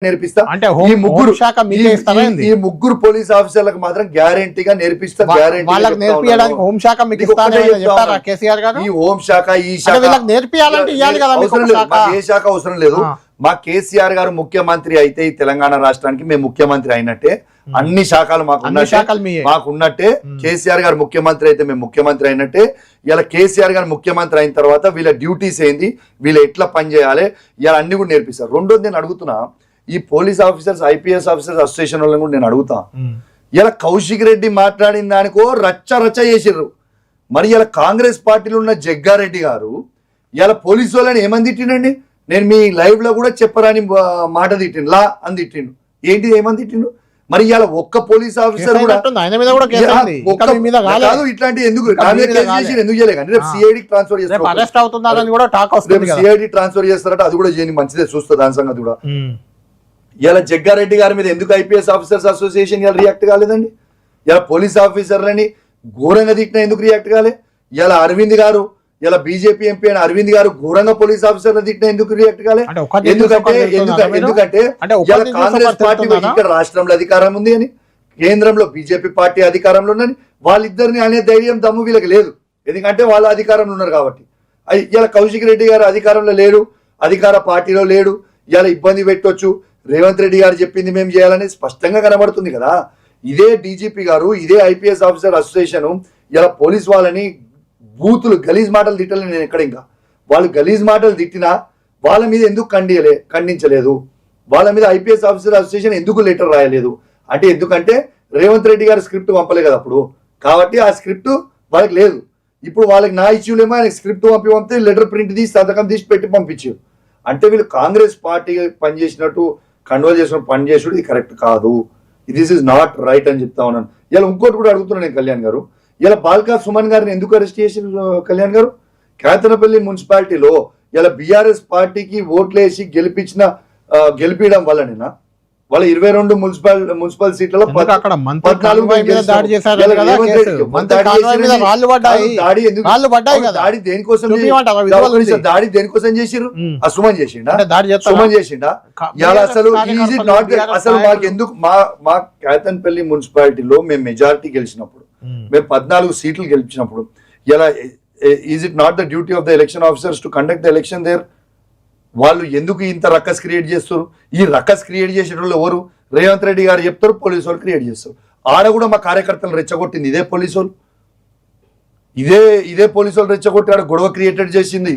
నేర్పిస్తా అంటే ఈ ముగ్గురు శాఖ మీకే ఇస్తారా ఏంది? ఈ ముగ్గురు పోలీస్ ఆఫీసర్లకు మాత్రం గ్యారెంటీగా నేర్పిస్తా. వాళ్ళకి నేర్పియడానికి హోంశాఖ మీకు ఇస్తానని చెప్పారా కేసీఆర్ గారు? ఈ హోంశాఖ ఈ శాఖ వీళ్ళకి నేర్పియాలంటే ఇవ్వాలి కదా, అవసరం లేదు. మాకు ఏ శాఖ అవసరం లేదు. మా కేసీఆర్ గారు ముఖ్యమంత్రి అయితే ఈ తెలంగాణ రాష్ట్రానికి మేము ముఖ్యమంత్రి అయినట్టే అన్ని శాఖలు మాకున్నట్టే. కేసీఆర్ గారు ముఖ్యమంత్రి అయితే మేము ముఖ్యమంత్రి అయినట్టే. ఇలా కేసీఆర్ గారు ముఖ్యమంత్రి అయిన తర్వాత వీళ్ళ డ్యూటీస్ ఏంది, వీళ్ళు ఎట్లా పనిచేయాలి, ఇలా అన్ని కూడా నేర్పిస్తారు. రెండోది నేను అడుగుతున్నా, ఈ police officers IPS officers association వాళ్ళని కూడా నేను అడుగుతా. ఇలా కౌశిక్ రెడ్డి మాట్లాడిన దానికో రచ్చ రచ్చ చేసిర్రు. మరి ఇలా కాంగ్రెస్ పార్టీలో ఉన్న జగ్గారెడ్డి గారు ఇలా పోలీసు వాళ్ళని ఏమని తిట్టిండండి? నేను మీ లైవ్ లో కూడా చెప్పరాని మాట తిట్టిండు, లా అని తిట్టిండు. ఏంటి ఏమని తిట్టిండు? మరి ఇలా ఒక్క పోలీస్ ఆఫీసర్ కూడా కాదు ఇట్లాంటి ఎందుకు చేయలేదు? రేపు సిఐడి ట్రాన్స్ఫర్ చేస్తారట, అది కూడా చేయని మంచిదే, చూస్తా దాని సంగతి కూడా. ఇలా జగ్గారెడ్డి గారి మీద ఎందుకు ఐపీఎస్ ఆఫీసర్స్ అసోసియేషన్ ఇలా రియాక్ట్ కాలేదండి? ఇలా పోలీస్ ఆఫీసర్లని ఘోరంగా తిట్టినా ఎందుకు రియాక్ట్ కాలే? ఇలా అరవింద్ గారు, ఇలా బీజేపీ ఎంపీ అయిన అరవింద్ గారు ఘోరంగా పోలీస్ ఆఫీసర్లు తిట్టినా ఎందుకు రియాక్ట్ కాలే? ఎందుకంటే కాంగ్రెస్ పార్టీ ఇక్కడ రాష్ట్రంలో అధికారం ఉంది అని, కేంద్రంలో బీజేపీ పార్టీ అధికారంలో ఉందని వాళ్ళిద్దరిని అనే ధైర్యం దమ్ము వీళ్ళకి లేదు. ఎందుకంటే వాళ్ళ అధికారంలో ఉన్నారు కాబట్టి. ఇలా కౌశిక్ రెడ్డి గారు అధికారంలో లేడు, అధికార పార్టీలో లేడు, ఇలా ఇబ్బంది పెట్టొచ్చు. రేవంత్ రెడ్డి గారు చెప్పింది మేము చేయాలని స్పష్టంగా కనబడుతుంది కదా. ఇదే డీజీపీ గారు, ఇదే ఐపీఎస్ ఆఫీసర్ అసోసియేషన్ ఇలా పోలీస్ వాళ్ళని బూతులు గలీజ్ మాటలు తిట్టలేదు. నేను ఎక్కడ ఇంకా వాళ్ళు గలీజ్ మాటలు తిట్టినా వాళ్ళ మీద ఎందుకు ఖండించలేదు? వాళ్ళ మీద ఐపీఎస్ ఆఫీసర్ అసోసియేషన్ ఎందుకు లెటర్ రాయలేదు అంటే, ఎందుకంటే రేవంత్ రెడ్డి గారు స్క్రిప్ట్ పంపలే కదా అప్పుడు, కాబట్టి ఆ స్క్రిప్ట్ వాళ్ళకి లేదు. ఇప్పుడు వాళ్ళకి నా ఇష్యూలేమో ఆయన స్క్రిప్ట్ పంపితే లెటర్ ప్రింట్ తీసి సంతకం తీసి పెట్టి పంపించారు. అంటే వీళ్ళు కాంగ్రెస్ పార్టీ పనిచేసినట్టు కన్వర్ట్ చేసిన పని చేసుడు ఇది కరెక్ట్ కాదు. దిస్ ఇస్ నాట్ రైట్ అని చెప్తా ఉన్నాను. ఇలా ఇంకోటి కూడా అడుగుతున్నాను నేను కళ్యాణ్ గారు, ఇలా బాల్కా సుమన్ గారిని ఎందుకు అరెస్ట్ చేసిన కళ్యాణ్ గారు? కేతనపల్లి మున్సిపాలిటీలో ఇలా బీఆర్ఎస్ పార్టీకి ఓట్లేసి గెలిపించడం వల్లనేనా వాళ్ళ 22 మున్సిపల్ సీట్లలో 14 దాడి దేనికోసం చేసిర్రు? సుమన్ చేసిండా? అసలు మాకెందుకు? మా కేతన్పల్లి మున్సిపాలిటీలో మేము మెజారిటీ గెలిచినప్పుడు, మేము 14 సీట్లు గెలిచినప్పుడు, ఇలా is it not the duty of the election officers to conduct the election there? వాళ్ళు ఎందుకు ఇంత రక్కస్ క్రియేట్ చేస్తారు? ఈ రక్కస్ క్రియేట్ చేసే వాళ్ళు ఎవరు? రేవంత్ రెడ్డి గారు చెప్తారు, పోలీసు వాళ్ళు క్రియేట్ చేస్తారు. ఆడ కూడా మా కార్యకర్తలు రెచ్చగొట్టింది ఇదే పోలీసు వాళ్ళు, ఇదే పోలీసు వాళ్ళు రెచ్చగొట్టి ఆడ గొడవ క్రియేటెడ్ చేసింది.